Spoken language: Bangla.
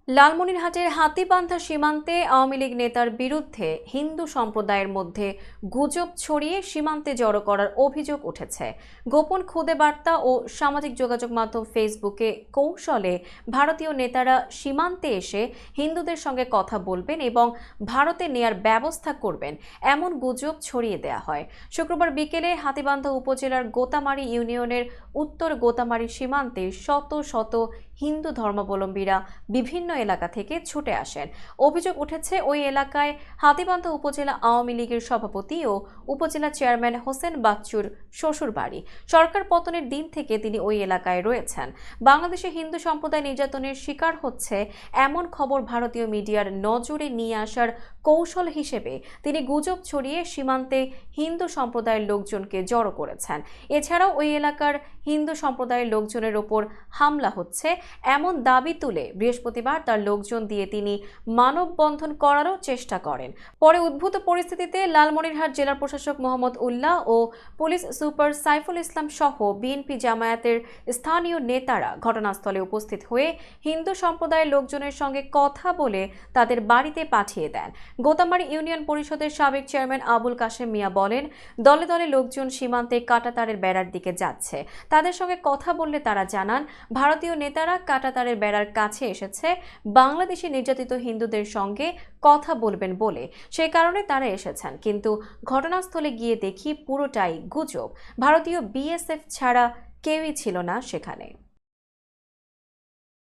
লালমনিরহাটের হাতীবান্ধা সীমান্তে আওয়ামী লীগ নেতার বিরুদ্ধে হিন্দু সম্প্রদায়ের মধ্যে গুজব ছড়িয়ে সীমান্তে জড়ো করার অভিযোগ উঠেছে। গোপন খুদে বার্তা ও সামাজিক যোগাযোগ মাধ্যম ফেসবুকে কৌশলে ভারতীয় নেতারা সীমান্তে এসে হিন্দুদের সঙ্গে কথা বলবেন এবং ভারতে নেয়ার ব্যবস্থা করবেন এমন গুজব ছড়িয়ে দেয়া হয়। শুক্রবার বিকেলে হাতীবান্ধা উপজেলার গোতামারি ইউনিয়নের উত্তর গোতামারি সীমান্তে শত শত হিন্দু ধর্মাবলম্বীরা বিভিন্ন এলাকা থেকে ছুটে আসেন। অভিযোগ উঠেছে ওই এলাকায় হাতীবান্ধা উপজেলা আওয়ামী লীগের সভাপতি ও উপজেলা চেয়ারম্যান হোসেন বাচ্চুর শ্বশুর বাড়ি। সরকার পতনের দিন থেকে তিনি ওই এলাকায় রয়েছেন। বাংলাদেশে হিন্দু সম্প্রদায় নির্যাতনের শিকার হচ্ছে এমন খবর ভারতীয় মিডিয়ার নজরে নিয়ে আসার কৌশল হিসেবে তিনি গুজব ছড়িয়ে সীমান্তে হিন্দু সম্প্রদায়ের লোকজনকে জড়ো করেছেন। এছাড়াও ওই এলাকার হিন্দু সম্প্রদায়ের লোকজনের ওপর হামলা হচ্ছে এমন দাবি তুলে বৃহস্পতিবার তার লোকজন দিয়ে তিনি মানববন্ধন করারও চেষ্টা করেন। পরে উদ্ভূত পরিস্থিতিতে লালমনিরহাট জেলা প্রশাসক মোহাম্মদ উল্লাহ ও পুলিশ সুপার সাইফুল ইসলাম সহ বিএনপি জামায়াতের স্থানীয় নেতারা ঘটনাস্থলে উপস্থিত হয়ে হিন্দু সম্প্রদায়ের লোকজনের সঙ্গে কথা বলে তাদের বাড়িতে পাঠিয়ে দেন। গোতামারি ইউনিয়ন পরিষদের সাবেক চেয়ারম্যান আবুল কাশেম মিয়া বলেন, দলে দলে লোকজন সীমান্তে কাঁটাতারের বেড়ার দিকে যাচ্ছে। তাদের সঙ্গে কথা বললে তারা জানান ভারতীয় নেতারা কাঁটাতারের বেড়ার কাছে এসেছে বাংলাদেশি নির্যাতিত হিন্দুদের সঙ্গে কথা বলবেন বলে, সেই কারণে তারা এসেছেন। কিন্তু ঘটনাস্থলে গিয়ে দেখি পুরোটাই গুজব। ভারতীয় বিএসএফ ছাড়া কেউই ছিল না সেখানে।